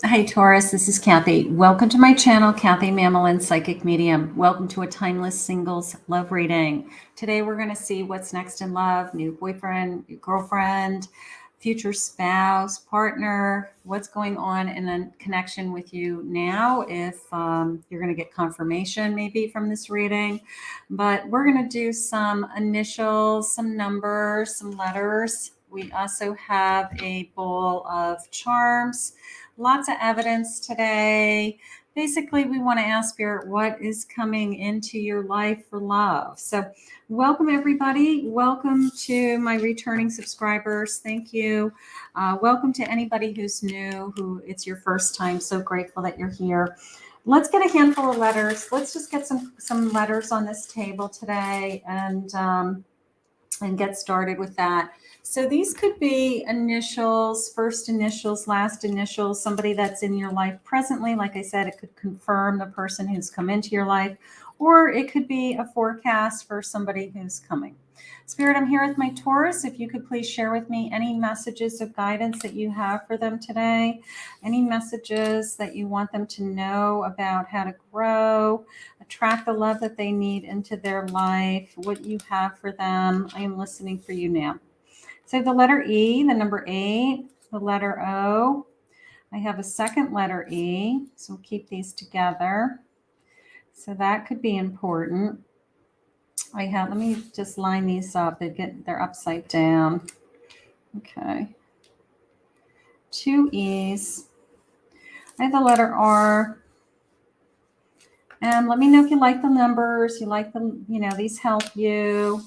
Hi, Taurus. This is Kathy. Welcome to my channel, Kathy Mamolen, Psychic Medium. Welcome to a timeless singles love reading. Today, we're going to see what's next in love, new boyfriend, new girlfriend, future spouse, partner, what's going on in a connection with you now, if you're going to get confirmation maybe from this reading. But we're going to do some initials, some numbers, some letters. We also have a bowl of charms. Lots of evidence today. Basically, we want to ask Spirit what is coming into your life for love. So, welcome everybody. Welcome to my returning subscribers. Thank you. Welcome to anybody who's new, who it's your first time. So grateful that you're here. Let's get a handful of letters. Let's just get some letters on this table today and get started with that. So these could be initials, first initials, last initials, somebody that's in your life presently. Like I said, it could confirm the person who's come into your life, or it could be a forecast for somebody who's coming. Spirit, I'm here with my Taurus. If you could please share with me any messages of guidance that you have for them today, any messages that you want them to know about how to grow, attract the love that they need into their life, what you have for them. I am listening for you now. So the letter E, the number 8, the letter O. I have a second letter E, so we'll keep these together. So that could be important. Let me just line these up. They're upside down. Okay. 2 E's. I have the letter R. And let me know if you like the numbers, you like the, these help you.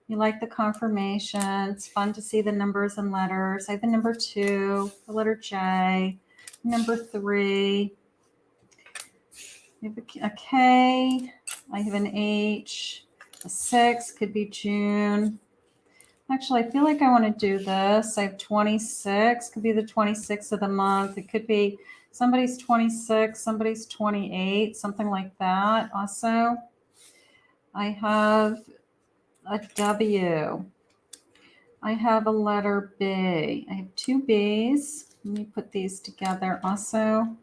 You like the confirmation. It's fun to see the numbers and letters. I have the number 2, the letter J, number 3. I have a K. I have an H. A 6 could be June. Actually, I feel like I want to do this. I have 26. Could be the 26th of the month. It could be somebody's 26, somebody's 28, something like that. Also, I have a W. I have a letter B. I have 2 B's. Let me put these together also.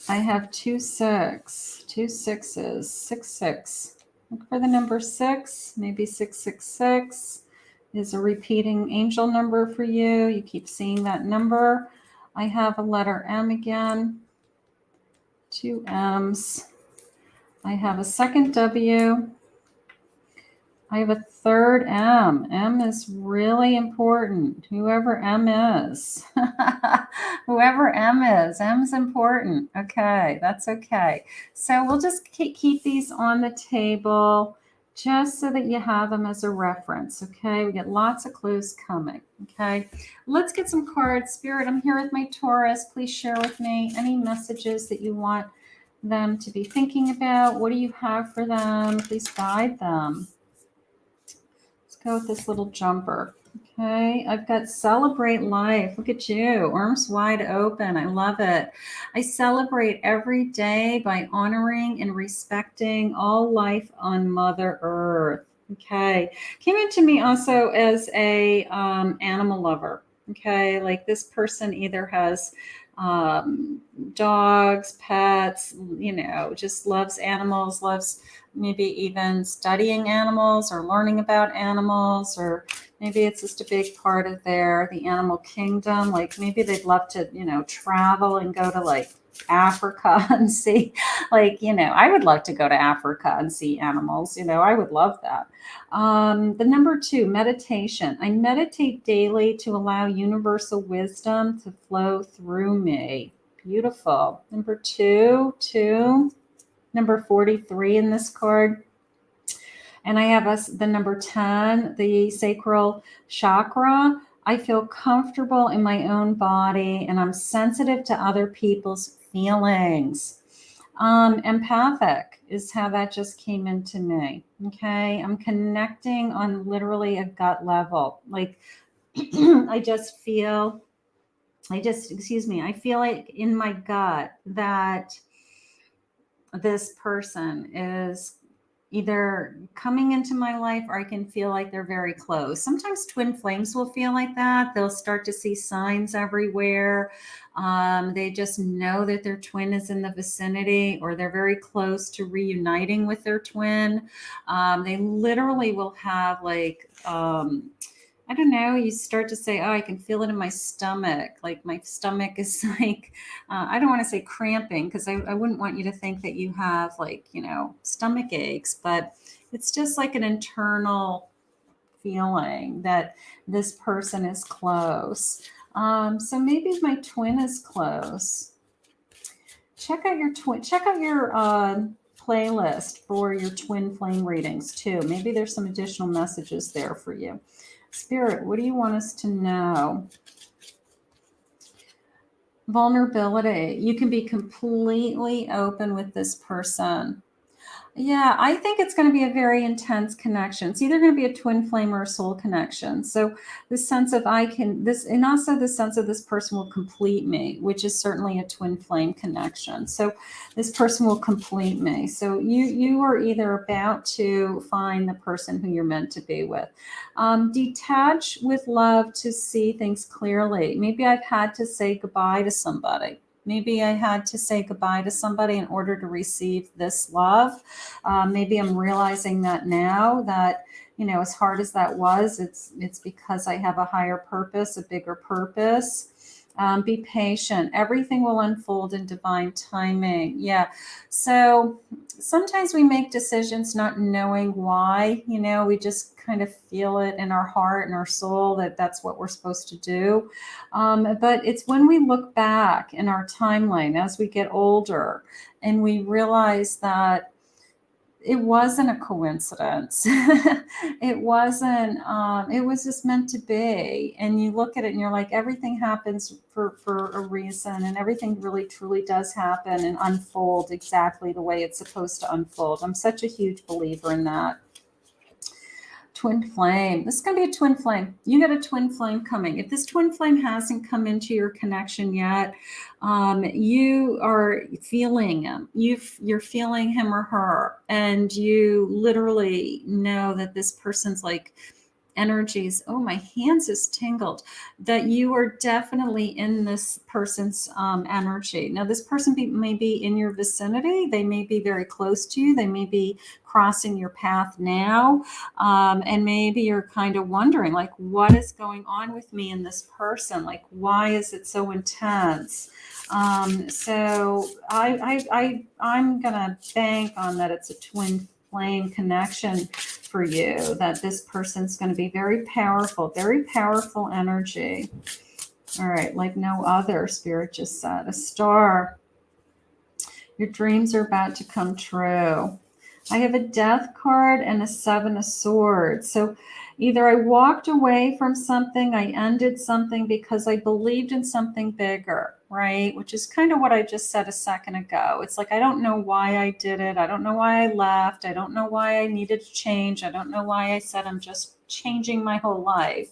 I have 2 6, 2 6s, 6 6. Look for the number 6, maybe 666 is a repeating angel number for you. You keep seeing that number. I have a letter M again, 2 M's. I have a second W. I have a third M. M is really important. Whoever M is. Whoever M is. M's important. Okay, that's okay. So we'll just keep these on the table just so that you have them as a reference. Okay, we get lots of clues coming. Okay, let's get some cards. Spirit, I'm here with my Taurus. Please share with me any messages that you want them to be thinking about. What do you have for them? Please guide them. Go with this little jumper. Okay, I've got celebrate life. Look at you, arms wide open. I love it. I celebrate every day by honoring and respecting all life on Mother Earth. Okay, came into me also as a animal lover. Okay, like this person either has dogs, pets, just loves animals, loves maybe even studying animals or learning about animals, or maybe it's just a big part of the animal kingdom. Like maybe they'd love to, travel and go to like Africa and see, I would love to go to Africa and see animals. I would love that. The number 2, meditation. I meditate daily to allow universal wisdom to flow through me. Beautiful. Number 2, number 43 in this card. And I have the number 10, the sacral chakra. I feel comfortable in my own body and I'm sensitive to other people's feelings. Empathic is how that just came into me. Okay. I'm connecting on literally a gut level. Like I feel like in my gut that this person is either coming into my life, or I can feel like they're very close. Sometimes twin flames will feel like that. They'll start to see signs everywhere. They just know that their twin is in the vicinity, or they're very close to reuniting with their twin. They literally will have like, I don't know, you start to say, oh, I can feel it in my stomach. Like my stomach is like, I don't want to say cramping, because I wouldn't want you to think that you have like, stomach aches, but it's just like an internal feeling that this person is close. So maybe my twin is close. Check out your twin, check out your playlist for your twin flame readings too. Maybe there's some additional messages there for you. Spirit, what do you want us to know? Vulnerability. You can be completely open with this person. Yeah, I think it's going to be a very intense connection. It's either going to be a twin flame or a soul connection. So the sense of and also the sense of this person will complete me, which is certainly a twin flame connection. So this person will complete me. So you are either about to find the person who you're meant to be with. Detach with love to see things clearly. Maybe I've had to say goodbye to somebody. Maybe I had to say goodbye to somebody in order to receive this love. Maybe I'm realizing that now that, as hard as that was, it's because I have a higher purpose, a bigger purpose. Be patient. Everything will unfold in divine timing. Yeah. So sometimes we make decisions not knowing why, we just kind of feel it in our heart and our soul that that's what we're supposed to do. But it's when we look back in our timeline as we get older and we realize that it wasn't a coincidence. It wasn't, it was just meant to be. And you look at it and you're like, everything happens for a reason, and everything really truly does happen and unfold exactly the way it's supposed to unfold. I'm such a huge believer in that. Twin flame. This is going to be a twin flame. You got a twin flame coming. If this twin flame hasn't come into your connection yet, you are feeling him. You're feeling him or her, and you literally know that this person's like energies. Oh, my hands is tingled. That you are definitely in this person's energy. Now, this person may be in your vicinity. They may be very close to you. They may be crossing your path now. And maybe you're kind of wondering, like, what is going on with me and this person? Like, why is it so intense? So I'm going to bank on that it's a twin flame connection for you, that this person's going to be very powerful energy. All right, like no other. Spirit just said, a star. Your dreams are about to come true. I have a death card and a 7 of swords. So either I walked away from something, I ended something because I believed in something bigger, right? Which is kind of what I just said a second ago. It's like, I don't know why I did it. I don't know why I left. I don't know why I needed to change. I don't know why I said I'm just changing my whole life.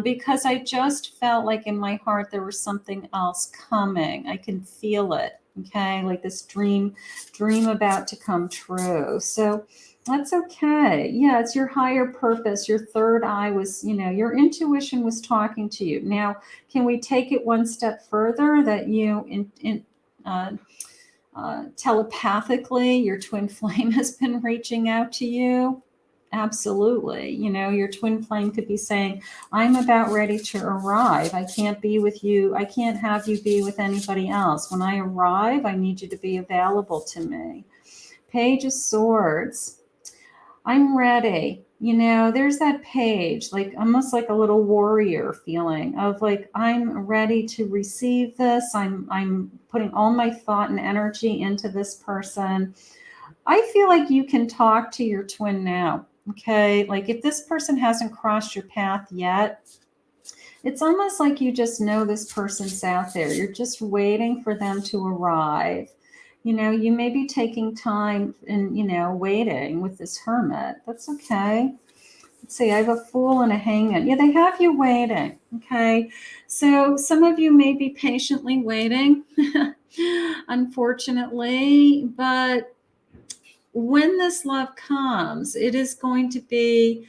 Because I just felt like in my heart there was something else coming. I can feel it. Okay, like this dream about to come true. So that's okay. Yeah, it's your higher purpose. Your third eye was, your intuition was talking to you. Now, can we take it one step further, that you telepathically, your twin flame has been reaching out to you? Absolutely. Your twin flame could be saying, I'm about ready to arrive. I can't be with you. I can't have you be with anybody else. When I arrive, I need you to be available to me. Page of Swords. I'm ready. There's that page, like almost like a little warrior feeling of like, I'm ready to receive this. I'm putting all my thought and energy into this person. I feel like you can talk to your twin now. Okay. Like if this person hasn't crossed your path yet, it's almost like you just know this person's out there. You're just waiting for them to arrive. You may be taking time and, waiting with this hermit. That's okay. Let's see, I have a Fool and a Hangman. Yeah, they have you waiting. Okay. So some of you may be patiently waiting, unfortunately, but when this love comes, it is going to be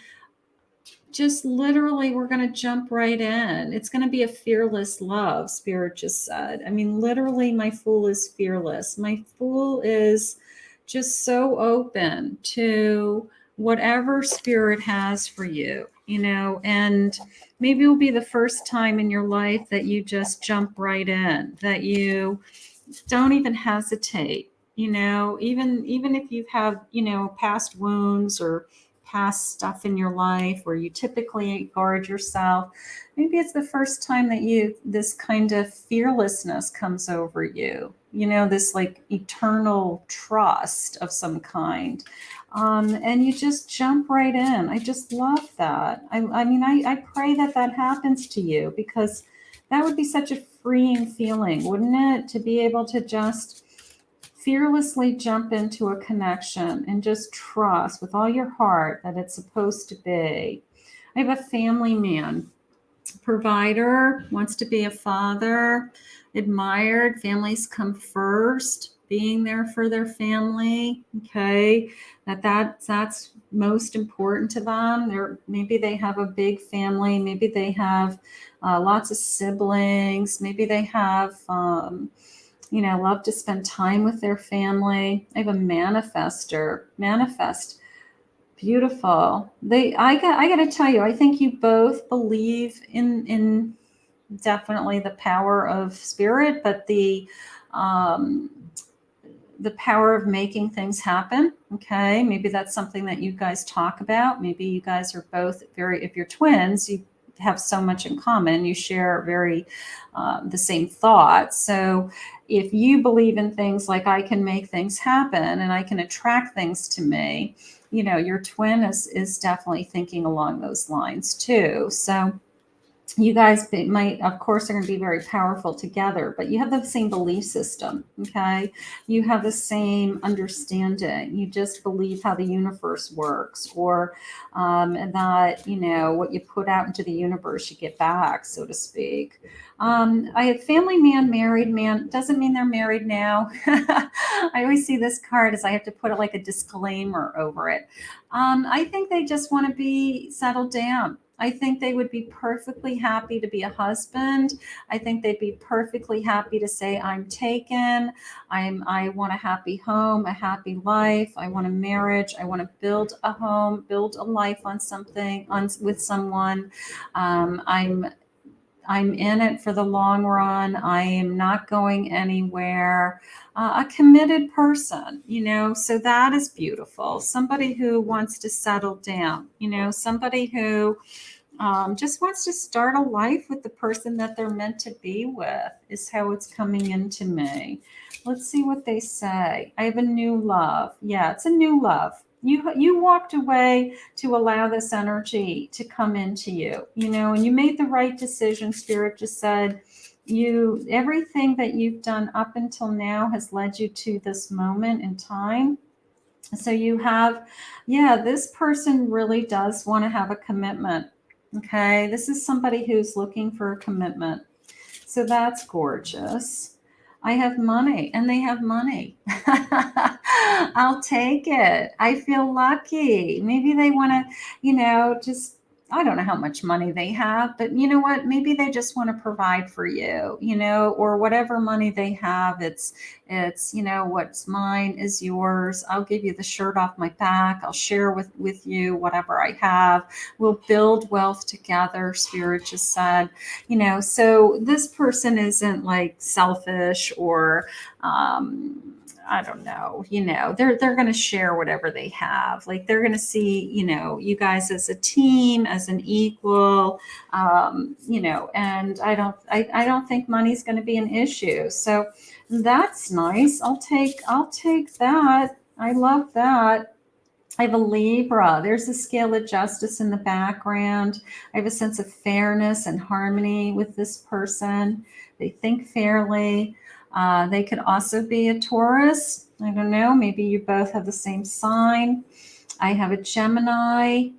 just literally, we're going to jump right in. It's going to be a fearless love, Spirit just said. I mean, literally, my Fool is fearless. My Fool is just so open to whatever Spirit has for you, and maybe it will be the first time in your life that you just jump right in, that you don't even hesitate, even if you have, past wounds or past stuff in your life where you typically guard yourself. Maybe it's the first time that this kind of fearlessness comes over you, this like eternal trust of some kind. And you just jump right in. I just love that. I mean, I pray that happens to you, because that would be such a freeing feeling, wouldn't it? To be able to just fearlessly jump into a connection and just trust with all your heart that it's supposed to be. I have a family man, provider, wants to be a father, admired. Families come first, being there for their family. Okay, that's most important to them. Maybe they have a big family. Maybe they have lots of siblings. Maybe they have love to spend time with their family. I have a manifester. Manifest. Beautiful. I got to tell you, I think you both believe in definitely the power of Spirit, but the power of making things happen. Okay, maybe that's something that you guys talk about. Maybe you guys are both if you're twins, you have so much in common. You share very the same thoughts. So if you believe in things like I can make things happen and I can attract things to me, your twin is definitely thinking along those lines too. So you guys might, of course, are going to be very powerful together, but you have the same belief system. Okay. You have the same understanding. You just believe how the universe works, or that, what you put out into the universe, you get back, so to speak. I have family man, married man. Doesn't mean they're married now. I always see this card as I have to put it like a disclaimer over it. I think they just want to be settled down. I think they would be perfectly happy to be a husband. I think they'd be perfectly happy to say, I'm taken. I want a happy home, a happy life. I want a marriage. I want to build a home, build a life on something, with someone. I'm in it for the long run. I am not going anywhere. A committed person, so that is beautiful. Somebody who wants to settle down, somebody who just wants to start a life with the person that they're meant to be with, is how it's coming into me. Let's see what they say. I have a new love. Yeah, it's a new love. You walked away to allow this energy to come into you, and you made the right decision. Spirit just said everything that you've done up until now has led you to this moment in time. So you have, this person really does want to have a commitment. Okay, this is somebody who's looking for a commitment. So that's gorgeous. I have money, and they have money. I'll take it. I feel lucky. Maybe they want to, just, I don't know how much money they have, but you know what? Maybe they just want to provide for you, or whatever money they have. It's, what's mine is yours. I'll give you the shirt off my back. I'll share with you whatever I have. We'll build wealth together. Spirit just said, so this person isn't like selfish or, I don't know, they're going to share whatever they have. Like they're going to see, you guys as a team, as an equal, and I don't think money's going to be an issue. So that's nice. I'll take that. I love that. I have a Libra. There's the scale of justice in the background. I have a sense of fairness and harmony with this person. They think fairly. They could also be a Taurus. I don't know. Maybe you both have the same sign. I have a Gemini.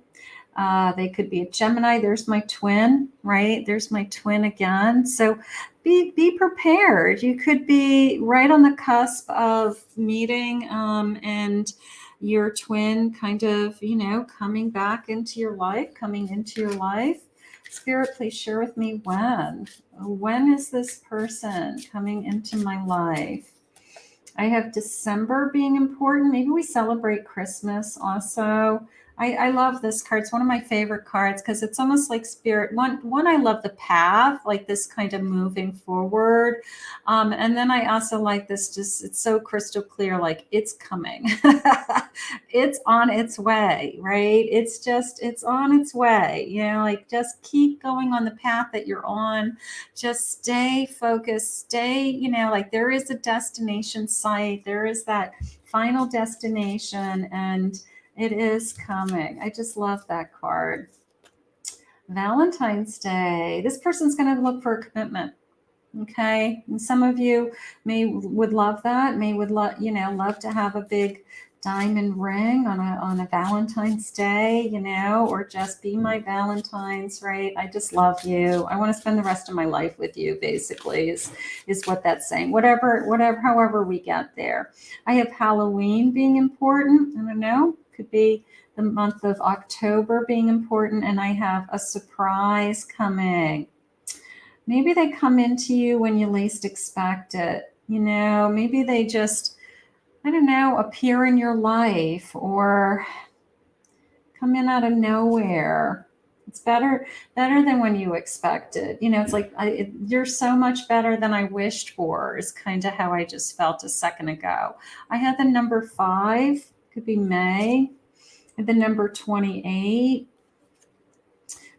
They could be a Gemini. There's my twin, right? There's my twin again. So be prepared. You could be right on the cusp of meeting and your twin kind of, you know, coming back into your life, coming into your life. Spirit, please share with me when. When is this person coming into my life? I have December being important. Maybe we celebrate Christmas also. I love this card. It's one of my favorite cards because it's almost like spirit. One, I love the path, like this kind of moving forward. And then I also like this, just it's so crystal clear, like it's coming. It's on its way, right? It's on its way. You know, like just keep going on the path that you're on. Just stay focused, stay, you know, like there is a destination site. There is that final destination and it is coming. I just love that card. Valentine's Day. This person's going to look for a commitment. Okay. And some of you would love that. Would love, you know, love to have a big diamond ring on a Valentine's Day, you know, or just be my Valentine's, right? I just love you. I want to spend the rest of my life with you, basically, is what that's saying. However we get there. I have Halloween being important. I don't know. Could be the month of October being important. And I have a surprise coming. Maybe they come into you when you least expect it. You know, maybe they just, I don't know, appear in your life or come in out of nowhere. It's better than when you expect it. You know, it's like you're so much better than I wished for is kind of how I just felt a second ago. I had the number 5, could be May, the number 28.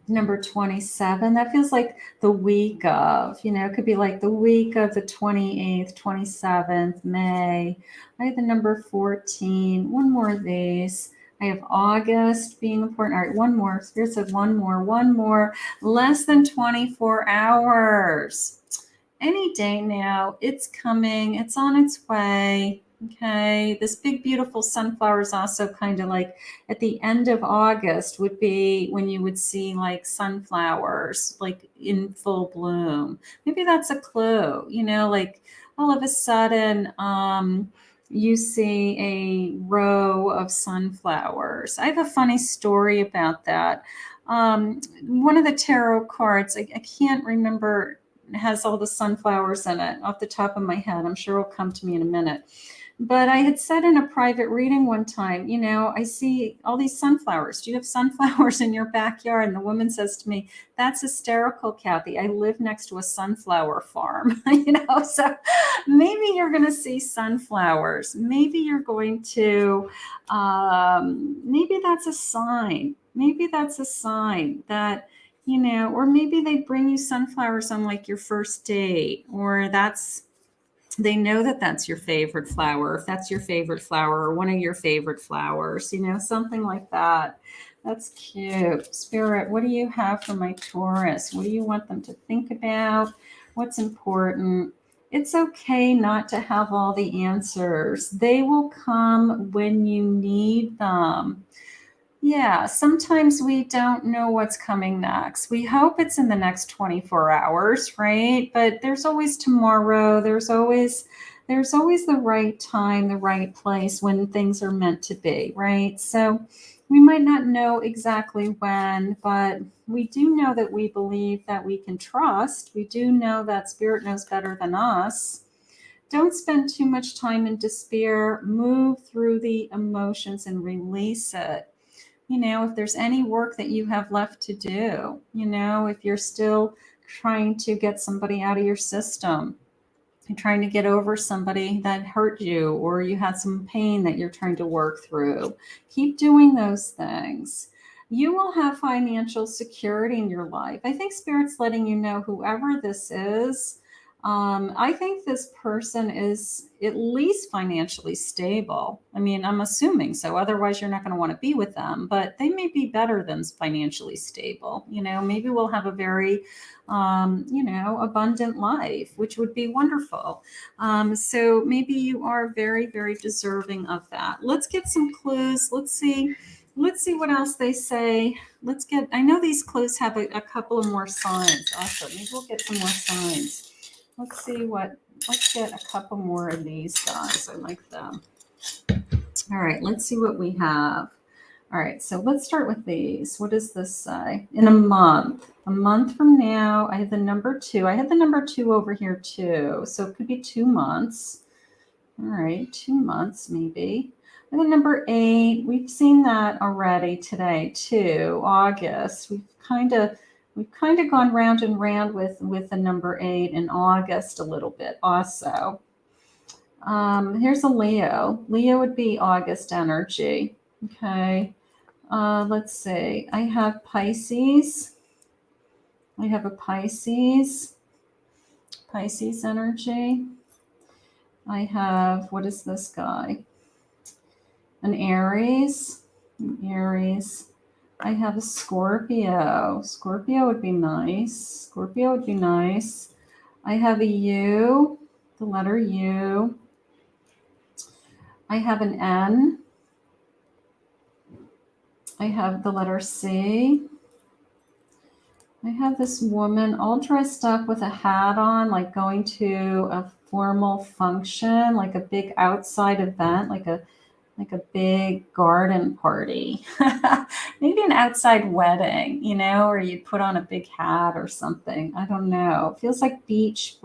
Number 27, that feels like the week of, you know, it could be like the week of the 28th, 27th, May. I have the number 14, one more of these. I have August being important. All right, one more. Spirit said one more. Less than 24 hours. Any day now, it's coming. It's on its way. Okay, this big, beautiful sunflower is also kind of like at the end of August would be when you would see like sunflowers like in full bloom. Maybe that's a clue, you know, like all of a sudden you see a row of sunflowers. I have a funny story about that. One of the tarot cards, I can't remember, has all the sunflowers in it off the top of my head. I'm sure it'll come to me in a minute. But I had said in a private reading one time, you know, I see all these sunflowers. Do you have sunflowers in your backyard? And the woman says to me, that's hysterical, Kathy. I live next to a sunflower farm, you know, so maybe you're going to see sunflowers. Maybe you're going to, maybe that's a sign. Maybe that's a sign that, you know, or maybe they bring you sunflowers on like your first date, or they know that that's your favorite flower. If that's your favorite flower or one of your favorite flowers, you know, something like that. That's cute. Spirit, what do you have for my Taurus? What do you want them to think about? What's important? It's okay not to have all the answers. They will come when you need them. Yeah, sometimes we don't know what's coming next. We hope it's in the next 24 hours, right? But there's always tomorrow. There's always the right time, the right place when things are meant to be, right? So we might not know exactly when, but we do know that we believe that we can trust. We do know that Spirit knows better than us. Don't spend too much time in despair. Move through the emotions and release it. You know, if there's any work that you have left to do, you know, if you're still trying to get somebody out of your system, you're trying to get over somebody that hurt you, or you had some pain that you're trying to work through, keep doing those things. You will have financial security in your life. I think Spirit's letting you know, whoever this is, I think this person is at least financially stable. I mean, I'm assuming so. Otherwise, you're not going to want to be with them. But they may be better than financially stable. You know, maybe we'll have a very, you know, abundant life, which would be wonderful. So maybe you are very, very deserving of that. Let's get some clues. Let's see what else they say. I know these clues have a couple of more signs. Also, maybe we'll get some more signs. Let's get a couple more of these guys. I like them. All right, let's see what we have. All right, so let's start with these. What does this say? In a month from now, I have the number 2. I had the number 2 over here too. So it could be 2 months. All right, 2 months maybe. And then number 8, we've seen that already today too. August. We've kind of gone round and round with the number 8 in August a little bit also. Here's a Leo. Leo would be August energy. Okay. Let's see. I have Pisces. I have a Pisces energy. I have, what is this guy? An Aries. I have a Scorpio. Scorpio would be nice. I have a U, the letter U. I have an N. I have the letter C. I have this woman all dressed up with a hat on, like going to a formal function, like a big outside event, like a big garden party. Maybe an outside wedding, where you'd put on a big hat or something. I don't know. It feels like beach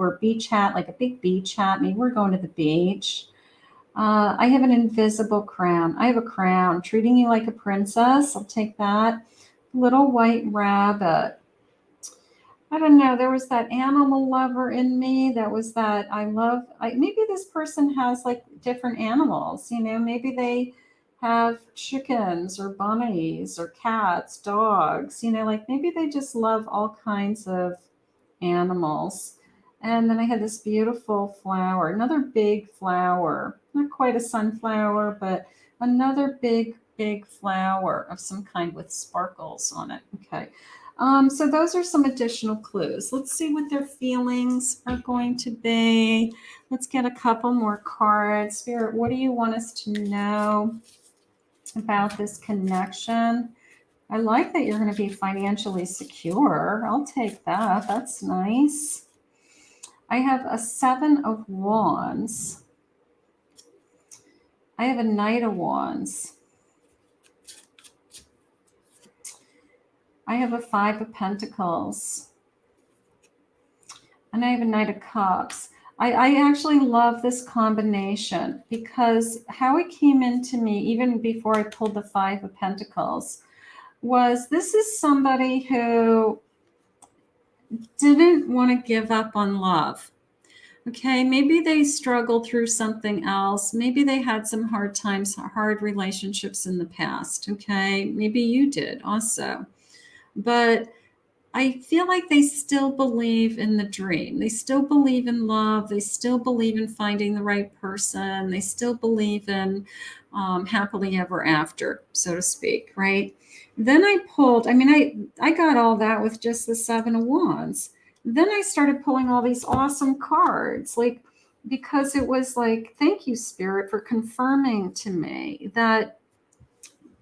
hat, like a big beach hat. Maybe we're going to the beach. I have an invisible crown. I have a crown treating you like a princess. I'll take that. Little white rabbit. I don't know. There was that animal lover in me. That was that maybe this person has like different animals, maybe they have chickens or bunnies or cats, dogs, like maybe they just love all kinds of animals. And then I had this beautiful flower, another big flower, not quite a sunflower, but another big, big flower of some kind with sparkles on it. Okay. So those are some additional clues. Let's see what their feelings are going to be. Let's get a couple more cards. Spirit, what do you want us to know about this connection? I like that you're going to be financially secure. I'll take that. That's nice. I have a 7 of Wands. I have a Knight of Wands. I have a 5 of Pentacles. And I have a Knight of Cups. I actually love this combination because how it came into me, even before I pulled the 5 of Pentacles, was this is somebody who didn't want to give up on love. Okay, maybe they struggled through something else. Maybe they had some hard times, hard relationships in the past. Okay, maybe you did also. But I feel like they still believe in the dream. They still believe in love. They still believe in finding the right person. They still believe in happily ever after, so to speak, right? Then I pulled, I got all that with just the 7 of Wands. Then I started pulling all these awesome cards, like, because it was like, thank you, Spirit, for confirming to me that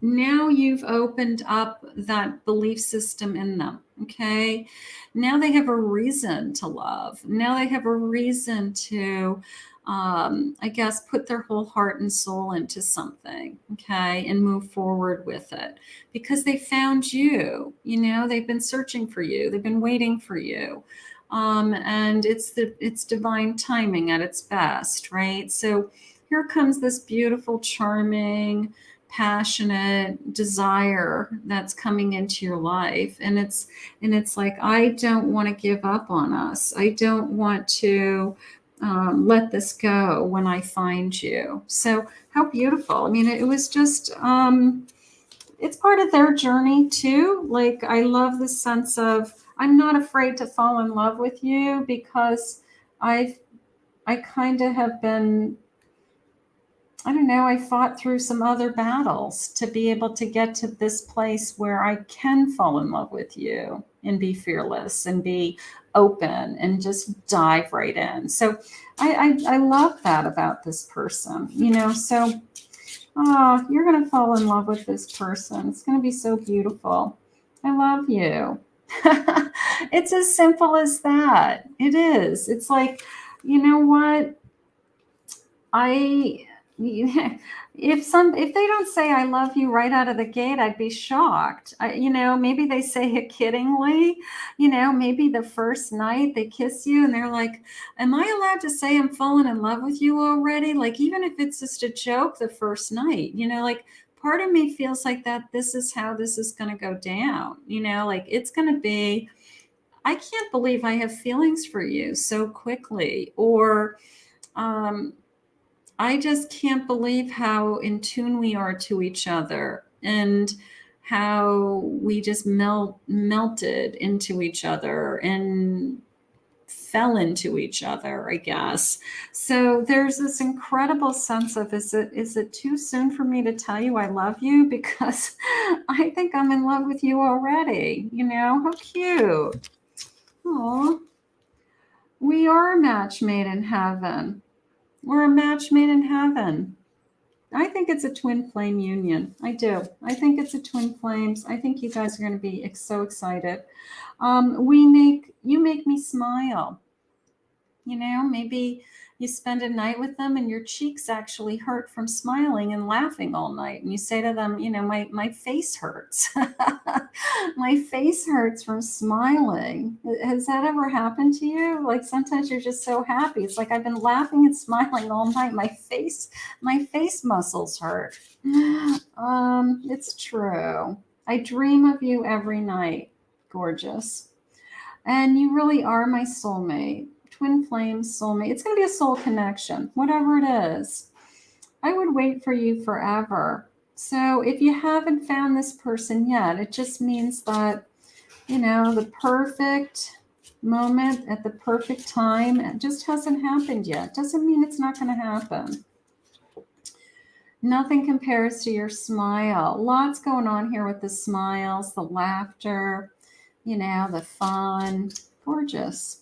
now you've opened up that belief system in them. Okay. Now they have a reason to love. Now they have a reason to, I guess, put their whole heart and soul into something. Okay. And move forward with it because they found you, they've been searching for you. They've been waiting for you. And it's divine timing at its best. Right. So here comes this beautiful, charming, passionate desire that's coming into your life, and it's like, I don't want to give up on us. I don't want to let this go when I find you. So how beautiful. It was just it's part of their journey too. Like, I love the sense of, I'm not afraid to fall in love with you because I kind of have been, I don't know, I fought through some other battles to be able to get to this place where I can fall in love with you and be fearless and be open and just dive right in. So I love that about this person, so you're going to fall in love with this person. It's going to be so beautiful. I love you. It's as simple as that. It is. It's like, you know what? If they don't say I love you right out of the gate, I'd be shocked. Maybe they say it kiddingly. Maybe the first night they kiss you and they're like, am I allowed to say I'm falling in love with you already? Like, even if it's just a joke the first night, like, part of me feels like that this is how this is going to go down. Like, it's going to be, I can't believe I have feelings for you so quickly. Or, I just can't believe how in tune we are to each other, and how we just melted into each other and fell into each other, I guess. So there's this incredible sense of, is it too soon for me to tell you I love you? Because I think I'm in love with you already. How cute. Aw. We are a match made in heaven. We're a match made in heaven. I think it's a twin flame union. I do. I think it's a twin flames. I think you guys are going to be so excited. You make me smile. Maybe you spend a night with them and your cheeks actually hurt from smiling and laughing all night. And you say to them, my face hurts. My face hurts from smiling. Has that ever happened to you? Like, sometimes you're just so happy. It's like, I've been laughing and smiling all night. My face muscles hurt. It's true. I dream of you every night. Gorgeous. And you really are my soulmate. Twin flame soulmate. It's going to be a soul connection, whatever it is. I would wait for you forever. So if you haven't found this person yet, it just means that, the perfect moment at the perfect time, it just hasn't happened yet. Doesn't mean it's not going to happen. Nothing compares to your smile. Lots going on here with the smiles, the laughter, the fun. Gorgeous.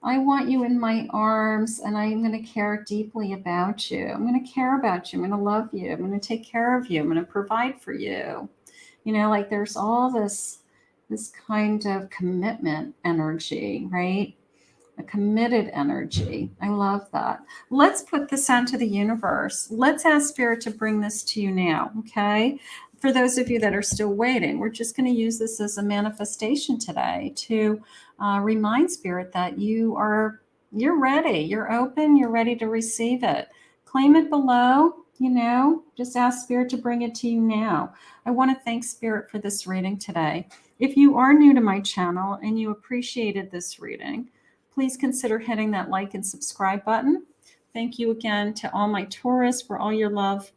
I want you in my arms, and I'm going to care deeply about you. I'm going to care about you. I'm going to love you. I'm going to take care of you. I'm going to provide for you. Like, there's all this kind of commitment energy, right? A committed energy. I love that. Let's put this out to the universe. Let's ask Spirit to bring this to you now, okay? For those of you that are still waiting, we're just going to use this as a manifestation today to remind Spirit that you're ready, you're open, you're ready to receive it. Claim it below, just ask Spirit to bring it to you now. I want to thank Spirit for this reading today. If you are new to my channel and you appreciated this reading, please consider hitting that like and subscribe button. Thank you again to all my Taurus for all your love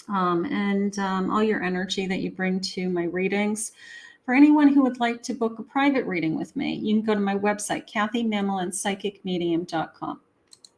and all your energy that you bring to my readings. For anyone who would like to book a private reading with me, you can go to my website, KathyMamolenPsychicMedium.com.